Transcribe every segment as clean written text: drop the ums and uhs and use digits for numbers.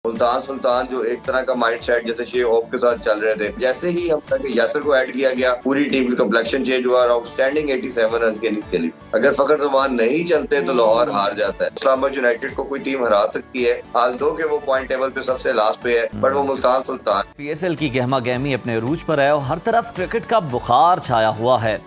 मुल्तान सुल्तान जो एक तरह का माइंड सेट जैसे शेख होप के साथ चल रहे थे, जैसे ही हम यासर को ऐड किया गया पूरी टीम की कम्प्लेक्शन चेंज हुआ और आउटस्टैंडिंग 87 रन के लिए। अगर फखर जमान नहीं चलते तो लाहौर हार जाता है। इस्लामाबाद यूनाइटेड को कोई टीम हरा सकती है, हाल दो के वो पॉइंट टेबल पे सबसे लास्ट पे है, बट वो मुल्तान सुल्तान। PSL की गहमा गहमी अपने रूज पर है और हर तरफ क्रिकेट का बुखार छाया हुआ है।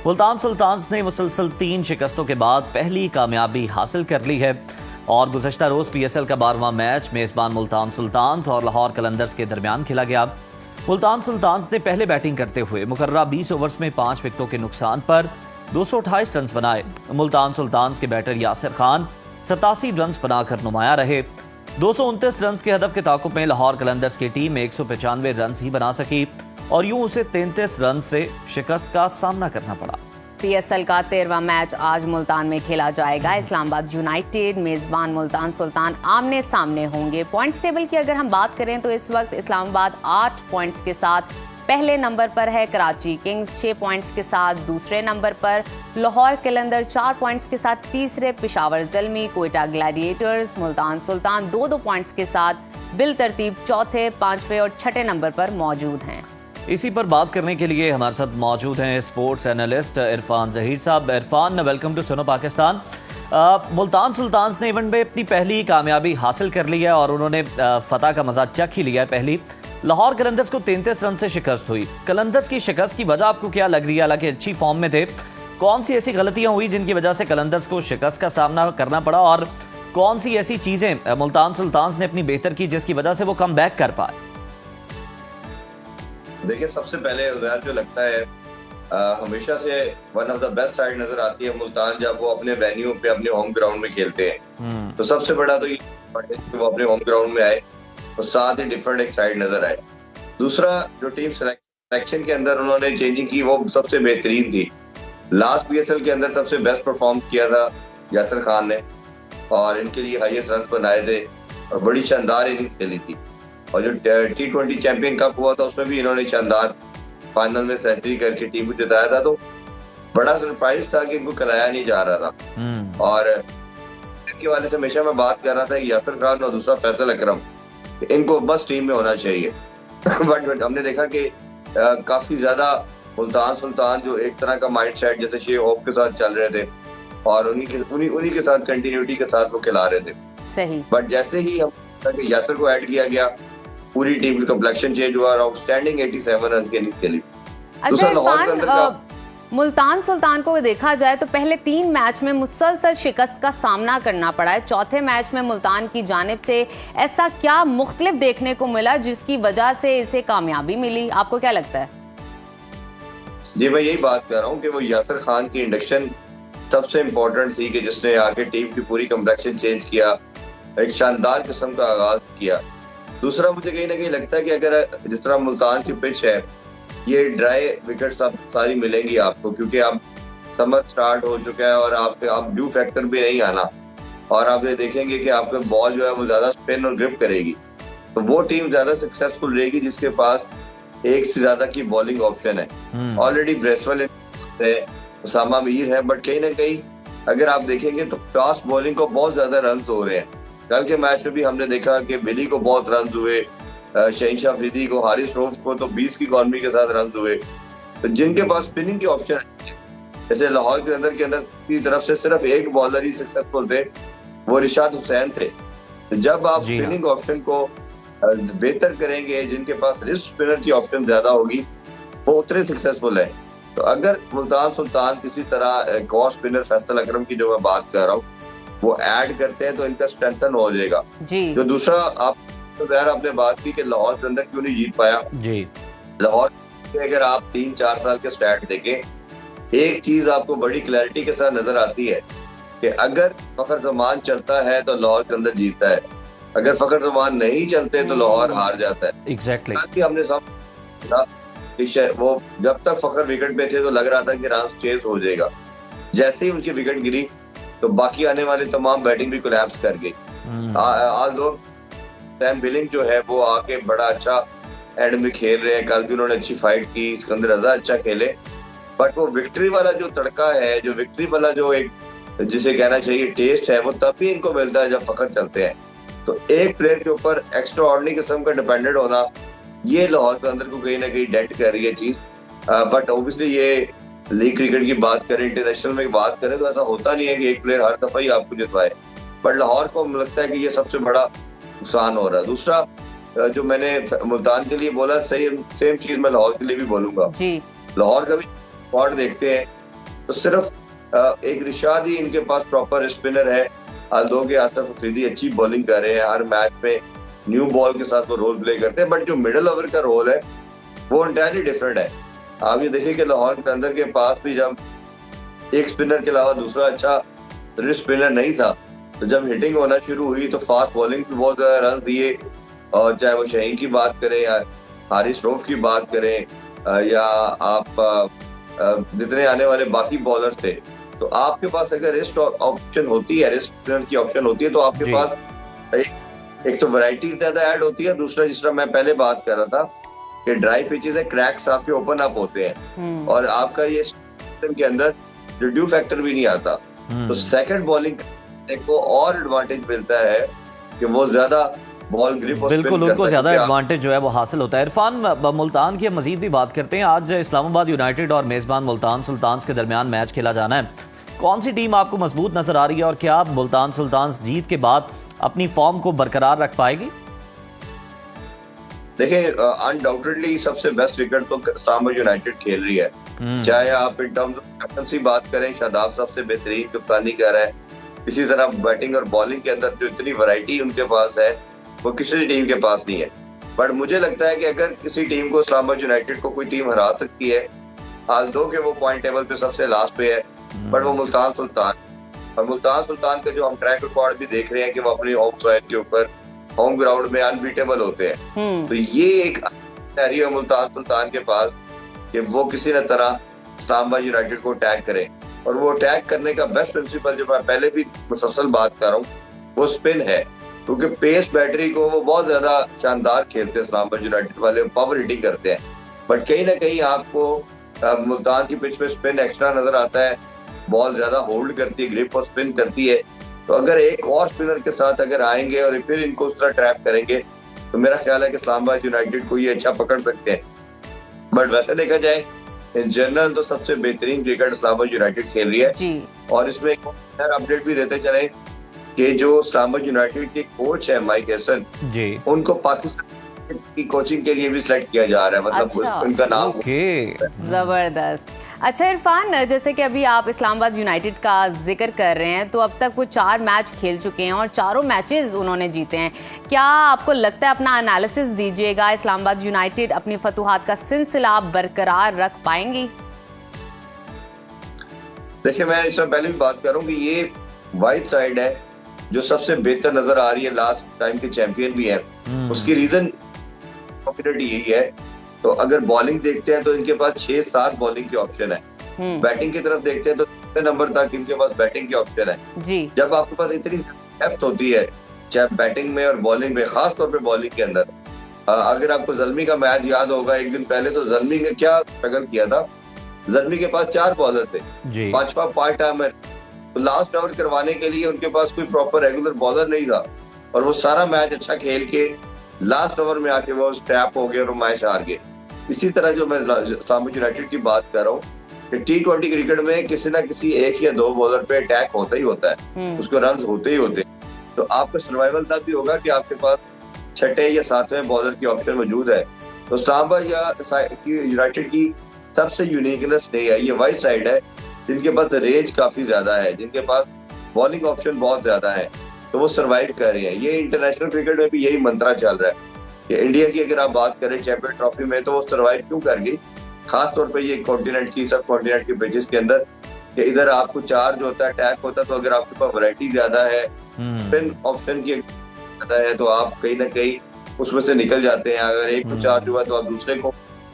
मुल्तान सुल्तान्स ने मुसलसल 3 शिकस्तों के बाद पहली कामयाबी हासिल कर ली है और गुज़श्ता रोज PSL का 12वां मैच मेजबान मुल्तान सुल्तान्स और लाहौर कलंदर्स के दरमियान खेला गया। मुल्तान सुल्तान्स ने पहले बैटिंग करते हुए मुकर्ररा 20 ओवर्स में 5 विकेटों के नुकसान पर 228 रन बनाए। मुल्तान सुल्तान्स के बैटर यासिर खान 87 रन बनाकर नुमाया रहे। 229 रन के हदफ के ताकुब में लाहौर कलंदर्स की टीम 195 रन ही बना सकी और यूं उसे 33 रन से शिकस्त का सामना करना पड़ा। PSL का 13वां मैच आज मुल्तान में खेला जाएगा। इस्लामाबाद यूनाइटेड मेजबान मुल्तान सुल्तान आमने सामने होंगे। पॉइंट्स टेबल की अगर हम बात करें तो इस वक्त इस्लामाबाद 8 पॉइंट्स के साथ पहले नंबर पर है। कराची किंग्स 6 पॉइंट्स के साथ दूसरे नंबर पर, लाहौर कलंदर 4 पॉइंट्स के साथ तीसरे, पेशावर ज़ल्मी, कोयटा ग्लैडिएटर्स, मुल्तान सुल्तान 2-2 पॉइंट्स के साथ बिल तरतीब चौथे, 5वें और 6ठे नंबर पर मौजूद हैं। इसी पर बात करने के लिए हमारे साथ मौजूद हैं स्पोर्ट्स एनालिस्ट इरफान जहीर साहब। इरफान, वेलकम टू सुनो पाकिस्तान। मुल्तान सुल्तान्स ने इवेंट में अपनी पहली कामयाबी हासिल कर ली है और उन्होंने फतह का मजा चख ही लिया है। पहली लाहौर कलंदर्स को 33 रन से शिकस्त हुई। कलंदर्स की शिकस्त की वजह आपको क्या लग रही है? हालांकि अच्छी फॉर्म में थे, कौन सी ऐसी गलतियां हुई जिनकी वजह से कलंदर्स को शिकस्त का सामना करना पड़ा और कौन सी ऐसी चीजें मुल्तान सुल्तान्स ने अपनी बेहतर की जिसकी वजह से वो कम बैक कर पाए? देखिए, सबसे पहले उधर जो लगता है हमेशा से one of the best side नजर आती है मुल्तान जब वो अपने वेन्यू पे अपने होम ग्राउंड में खेलते हैं। तो सबसे बड़ा तो ये वो अपने होम ग्राउंड में आए और साथ ही डिफरेंट एक साइड नजर आए। दूसरा, जो टीम सिलेक्शन के अंदर उन्होंने चेंजिंग की वो सबसे बेहतरीन थी। लास्ट PSL के अंदर सबसे बेस्ट परफॉर्म किया था यासिर खान ने और इनके लिए हाईएस्ट रन बनाए थे और बड़ी शानदार इनिंग्स खेली थी। और जो T20 चैंपियन कप हुआ था उसमें भी इन्होंने शानदार फाइनल में सेंचुरी करके टीम को जिताया था। तो बड़ा सरप्राइज था कि इनको खिलाया नहीं जा रहा था। और इनके वाले से हमेशा मैं बात कर रहा था कि यासिर खान और दूसरा फैसल अकरम, इनको बस टीम में होना चाहिए। बट हमने देखा कि काफी ज्यादा मुल्तान सुल्तान जो एक तरह का माइंड सेट जैसे शेख होप के साथ चल रहे थे और उन्हीं के साथ कंटिन्यूटी के साथ वो खिला रहे थे। सही। बट जैसे ही हम यासिर को ऐड किया गया पूरी टीम की कम्प्लेक्शन चेंज हुआ और आउटस्टैंडिंग 87 रन के लिए। अच्छा इरफान, मुल्तान सुल्तान को देखा जाए तो पहले 3 मैच में मुसलसल शिकस्त का सामना करना पड़ा है। चौथे मैच में मुल्तान की जानिब से ऐसा क्या मुख्तलिफ देखने को मिला जिसकी वजह से इसे कामयाबी मिली? आपको क्या लगता है? जी, मैं यही बात कर रहा हूँ कि वो यासिर खान की इंडक्शन सबसे इम्पोर्टेंट थी कि जिसने आके टीम की पूरी कम्प्लेक्शन चेंज किया, एक शानदार किस्म का आगाज किया। दूसरा, मुझे कहीं ना कहीं लगता है कि अगर जिस तरह मुल्तान की पिच है, ये ड्राई विकेट सारी मिलेंगी आपको क्योंकि अब समर स्टार्ट हो चुका है और आप ड्यू फैक्टर भी नहीं आना और आप ये देखेंगे कि आपके बॉल जो है वो ज्यादा स्पिन और ग्रिप करेगी। तो वो टीम ज्यादा सक्सेसफुल रहेगी जिसके पास एक से ज्यादा की बॉलिंग ऑप्शन है। ऑलरेडी ब्रेसवेल है, उसामा मीर है, बट कहीं ना कहीं अगर आप देखेंगे तो फास्ट बॉलिंग को बहुत ज्यादा रन हो रहे हैं। कल के मैच में भी हमने देखा कि बिली को बहुत रन हुए, शहनशाह अफरीदी को, हारिस रऊफ को तो 20 की इकॉनमी के साथ रन हुए। तो जिनके पास स्पिनिंग की ऑप्शन है, जैसे लाहौर के अंदर की तरफ से सिर्फ एक बॉलर ही सक्सेसफुल थे, वो रिशाद हुसैन थे। तो जब आप स्पिनिंग ऑप्शन को बेहतर करेंगे, जिनके पास रिस्ट स्पिनर की ऑप्शन ज्यादा होगी, वो उतने सक्सेसफुल है। तो अगर मुल्तान सुल्तान किसी तरह एक और स्पिनर फैसल अकरम की जो मैं बात कर रहा हूँ वो ऐड करते हैं तो इनका स्ट्रेंथन हो जाएगा जी। जो दूसरा आपने बात की कि लाहौर के अंदर क्यों नहीं जीत पाया जी। लाहौर के अगर आप 3-4 साल के स्टैट देखें, एक चीज आपको बड़ी क्लैरिटी के साथ नजर आती है कि अगर फखर जमान चलता है तो लाहौर के अंदर जीतता है, अगर फखर जमान नहीं चलते तो लाहौर हार जाता है। एग्जैक्टली। हमने सब वो जब तक फखर विकेट पे थे तो लग रहा था कि रन चेज हो जाएगा। जैसे ही उनकी विकेट गिरी तो बाकी आने वाले तमाम बैटिंग भी कोलैप्स कर गई। सैम बिलिंग जो है वो आके बड़ा अच्छा एंड में खेल रहे हैं। कल भी उन्होंने अच्छी फाइट की, सिकंदर रजा अच्छा खेले, बट वो विक्ट्री वाला जो तड़का है, जो विक्ट्री वाला जो एक जिसे कहना चाहिए टेस्ट है, वो तभी इनको मिलता है जब फखर चलते हैं। तो एक प्लेयर के ऊपर एक्स्ट्रा ऑर्डिनरी किस्म का डिपेंडेंट होना, ये लाहौर के अंदर को कहीं ना कहीं डेंट कर रही है चीज। बट ऑब्वियसली ये लीग क्रिकेट की बात करें, इंटरनेशनल में बात करें, तो ऐसा होता नहीं है कि एक प्लेयर हर दफा ही आपको जितवाए। बट लाहौर को लगता है कि ये सबसे बड़ा नुकसान हो रहा है। दूसरा जो मैंने मुल्तान के लिए बोला, सेम चीज मैं लाहौर के लिए भी बोलूंगा जी। लाहौर का भी स्क्वाड देखते हैं तो सिर्फ एक रिशाद ही इनके पास प्रॉपर स्पिनर है। दो के आसफ अफरीदी अच्छी बॉलिंग कर रहे हैं, हर मैच में न्यू बॉल के साथ वो रोल प्ले करते हैं। बट जो मिडिल ओवर का रोल है वो इंटायरली डिफरेंट है। आप ये देखिए कि लाहौर के अंदर के पास भी जब एक स्पिनर के अलावा दूसरा अच्छा स्पिनर नहीं था, तो जब हिटिंग होना शुरू हुई तो फास्ट बॉलिंग पे बहुत ज्यादा रन दिए। और चाहे वो शहीन की बात करें या हारिस रऊफ की बात करें या आप जितने आने वाले बाकी बॉलर थे, तो आपके पास अगर रिस्ट ऑप्शन होती है, रिस्ट स्पिनर की ऑप्शन होती है, तो आपके पास एक तो वैरायटी ज्यादा ऐड होती है। दूसरा जिस तरह मैं पहले बात कर रहा था कि ड्राई पिचेस है, क्रैक्स आपके ओपन अप होते हैं और आपका ये सिस्टम के अंदर रिड्यू फैक्टर भी नहीं आता। तो सेकंड बॉलिंग को और एडवांटेज मिलता है कि वो ज्यादा बॉल ग्रिप और बिल्कुल उनको ज्यादा एडवांटेज जो है वो हासिल होता है। इरफान, मुल्तान की मजीद भी बात करते हैं। आज इस्लामाबाद यूनाइटेड और मेजबान मुल्तान सुल्तान्स के दरमियान मैच खेला जाना है। कौन सी टीम आपको मजबूत नजर आ रही है और क्या मुल्तान सुल्तान्स जीत के बाद अपनी फॉर्म को बरकरार रख पाएगी? देखिए, अनडाउटेडली सबसे बेस्ट क्रिकेट तो इस्लामाबाद यूनाइटेड खेल रही है। चाहे आप इन टर्म्स ऑफ कैप्टनसी बात करें, शादाब सबसे बेहतरीन कप्तानी कर रहा है। इसी तरह बैटिंग और बॉलिंग के अंदर जो इतनी वैरायटी उनके पास है वो किसी टीम के पास नहीं है। बट मुझे लगता है कि अगर किसी टीम को इस्लामाबाद यूनाइटेड को कोई टीम हरा सकती है, हाल दो के वो पॉइंट टेबल पे सबसे लास्ट पे है, बट वो मुल्तान सुल्तान। और मुल्तान सुल्तान का जो हम ट्रैक रिकॉर्ड भी देख रहे हैं कि वो अपनी होम सॉइल के ऊपर होम ग्राउंड में अनबीटेबल होते हैं। तो ये एक सिनेरियो है मुल्तान सुल्तान के पास कि वो किसी न तरह इस्लामाबाद यूनाइटेड को अटैक करें। और वो अटैक करने का बेस्ट प्रिंसिपल, जो मैं पहले भी मुसलसल बात कर रहा हूँ, वो स्पिन है। क्योंकि पेस बैटरी को वो बहुत ज्यादा शानदार खेलते हैं इस्लामाबाद यूनाइटेड वाले, पावर हिटिंग करते हैं। बट कहीं ना कहीं आपको मुल्तान की पिच में स्पिन एक्स्ट्रा नजर आता है, बॉल ज्यादा होल्ड करती है, ग्रिप और स्पिन करती है। तो अगर एक और स्पिनर के साथ अगर आएंगे और फिर इनको उस तरह ट्रैप करेंगे, तो मेरा ख्याल है कि इस्लामाबाद यूनाइटेड को ये अच्छा पकड़ सकते हैं। बट वैसे देखा जाए इन जनरल तो सबसे बेहतरीन क्रिकेट इस्लामाबाद यूनाइटेड खेल रही है जी। और इसमें एक अपडेट भी देते चले कि जो इस्लामाबाद यूनाइटेड के कोच है माइक हैसन जी, उनको पाकिस्तान की कोचिंग के लिए भी सिलेक्ट किया जा रहा है। मतलब उनका नाम जबरदस्त। अच्छा इरफान, जैसे कि अभी आप इस्लामाबाद यूनाइटेड का जिक्र कर रहे हैं, तो अब तक वो 4 मैच खेल चुके हैं और चारों मैचेस उन्होंने जीते हैं। क्या आपको लगता है, अपना एनालिसिस दीजिएगा, इस्लामाबाद यूनाइटेड अपनी फतूहात का सिलसिला बरकरार रख पाएंगी? देखिए, मैं इससे पहले भी बात करूं कि ये वाइट साइड है जो सबसे बेहतर नजर आ रही है, लास्ट टाइम के चैंपियन भी है। उसकी रीजन पॉपुलरिटी यही है। तो अगर बॉलिंग देखते हैं तो इनके पास 6-7 बॉलिंग के ऑप्शन है। बैटिंग की तरफ देखते हैं तो 3 नंबर तक इनके पास बैटिंग के ऑप्शन है जी। जब आपके पास इतनी डेप्थ होती है, चाहे बैटिंग में और बॉलिंग में, खास तौर पे बॉलिंग के अंदर, अगर आपको ज़ल्मी का मैच याद होगा एक दिन पहले, तो ज़ल्मी ने क्या स्ट्रगल किया था। ज़ल्मी के पास 4 बॉलर थे, 5वां पार्ट टाइमर। तो लास्ट ओवर करवाने के लिए उनके पास कोई प्रॉपर रेगुलर बॉलर नहीं था और वो सारा मैच अच्छा खेल के लास्ट ओवर में आके वो स्टैप हो गए और मैच हार गए। इसी तरह जो मैं इस्लामाबाद यूनाइटेड की बात कर रहा हूँ कि T20 क्रिकेट में किसी ना किसी 1 या 2 बॉलर पे अटैक होता ही होता है, उसको रन होते ही होते। तो आपका सर्वाइवल तब भी होगा कि आपके पास 6ठे या 7वें बॉलर की ऑप्शन मौजूद है। तो इस्लामाबाद यूनाइटेड की सबसे यूनिकनेस नहीं है, ये वाइट साइड है जिनके पास रेंज काफी ज्यादा है, जिनके पास बॉलिंग ऑप्शन बहुत ज्यादा है, तो वो सर्वाइव कर रहे हैं। ये इंटरनेशनल क्रिकेट में भी यही मंत्रा चल रहा है कि इंडिया की अगर आप बात करें चैंपियन ट्रॉफी में, तो वो सर्वाइव क्यों कर गई, खासतौर पे ये कॉन्टिनेंट की, सब कॉन्टिनेंट के पिचेस के अंदर, कि इधर आपको चार्ज होता है, अटैक होता है, तो अगर आपके पास वैरायटी ज्यादा है, स्पिन ऑप्शन की ज्यादा है, तो आप कहीं ना कहीं उसमें से निकल जाते हैं। अगर एक को चार्ज हुआ तो आप दूसरे को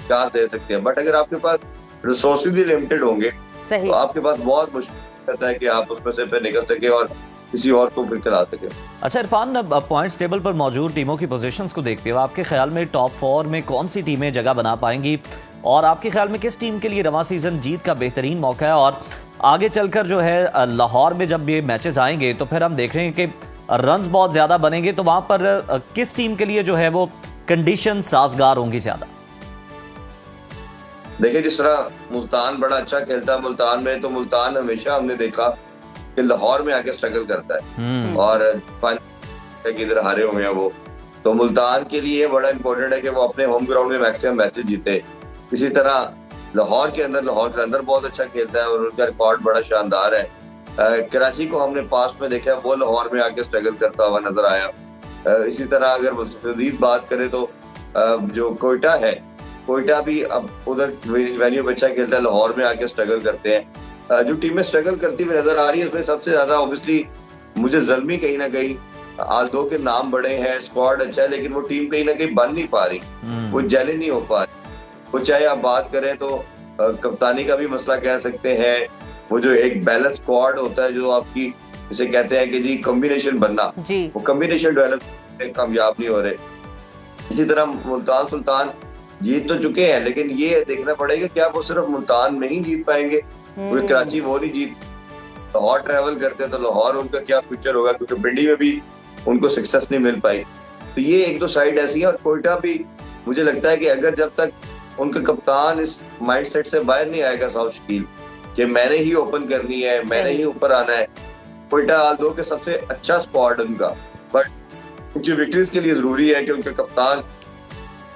चांस दे सकते हैं। बट अगर आपके पास रिसोर्सेज ही लिमिटेड होंगे तो आपके पास बहुत मुश्किल रहता है कि आप उसमें से फिर निकल सके और किसी और को फिर खिला सके। अच्छा इरफान, पॉइंट्स टेबल पर मौजूद टीमों की पोजीशंस को देखते हुए आपके ख्याल में टॉप 4 में कौन सी टीमें जगह बना पाएंगी और आपके ख्याल में किस टीम के लिए रवां सीजन जीत का बेहतरीन मौका है? और आगे चलकर जो है लाहौर में जब ये मैचेस आएंगे तो फिर हम देख रहे हैं कि रन्स बहुत ज्यादा बनेंगे, तो वहां पर किस टीम के लिए जो है वो कंडीशन साजगार होंगी ज्यादा? देखिए, जिस तरह मुल्तान बड़ा अच्छा खेलता है, मुल्तान में तो मुल्तान हमेशा हमने देखा कि लाहौर में आके स्ट्रगल करता है और किधर हारे हुए हैं वो। तो मुल्तान के लिए बड़ा इंपॉर्टेंट है कि वो अपने होम ग्राउंड में मैक्सिमम मैचेस जीते। इसी तरह लाहौर के अंदर बहुत अच्छा खेलता है और उनका रिकॉर्ड बड़ा शानदार है। कराची को हमने पास में देखा, वो लाहौर में आके स्ट्रगल करता हुआ नजर आया। इसी तरह अगर मजीद बात करें तो जो कोयटा है, कोयटा भी अब उधर वेन्यू में अच्छा खेलता है, लाहौर में आके स्ट्रगल करते हैं। जो टीमें स्ट्रगल करती हुई नजर आ रही है उसमें सबसे ज्यादा ऑब्वियसली मुझे ज़ल्मी कहीं ना कहीं, आल्दो के नाम बड़े हैं, स्क्वाड अच्छा है, लेकिन वो टीम कहीं ना कहीं बन नहीं पा रही, वो जेल नहीं हो पा रही। वो चाहे आप बात करें तो कप्तानी का भी मसला कह सकते हैं, वो जो एक बैलेंस स्क्वाड होता है जो आपकी जिसे कहते हैं कि जी कॉम्बिनेशन बनना, वो कॉम्बिनेशन डेवलप कामयाब नहीं हो रहे। इसी तरह मुल्तान सुल्तान जीत तो चुके हैं, लेकिन ये देखना पड़ेगा क्या वो सिर्फ मुल्तान में ही जीत पाएंगे, वो कराची वो नहीं जीत। लाहौर ट्रैवल करते हैं तो लाहौर उनका क्या फ्यूचर होगा, क्योंकि पिंडी में भी उनको सक्सेस नहीं मिल पाई। तो ये एक दो साइड ऐसी है। और कोयटा भी मुझे लगता है कि अगर जब तक उनका कप्तान इस माइंडसेट से बाहर नहीं आएगा साउथ शकील कि मैंने ही ओपन करनी है, मैंने ही ऊपर आना है, कोयटा आल्दो के सबसे अच्छा स्क्वाड उनका, बट उनकी विक्ट्रीज के लिए जरूरी है कि उनका कप्तान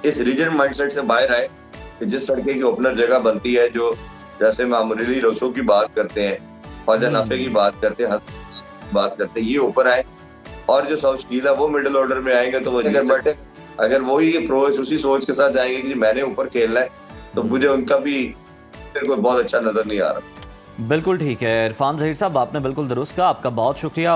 इस रीजन माइंडसेट से बाहर आए कि जिस लड़के की ओपनर जगह बनती है, जो जैसे मामूली रोसो की बात करते हैं, ख्वाजा नाफे की बात करते हैं, बात करते हैं, ये ऊपर आए। और जो साउथ शकील है वो मिडिल ऑर्डर में आएंगे तो वो अगर वही अप्रोच उसी सोच के साथ जाएंगे कि मैंने ऊपर खेलना है, तो मुझे उनका भी मेरे को बहुत अच्छा नजर नहीं आ रहा। बिल्कुल ठीक है इरफान ज़हीर साहब, आपने बिल्कुल दुरुस्त कहा, आपका बहुत शुक्रिया।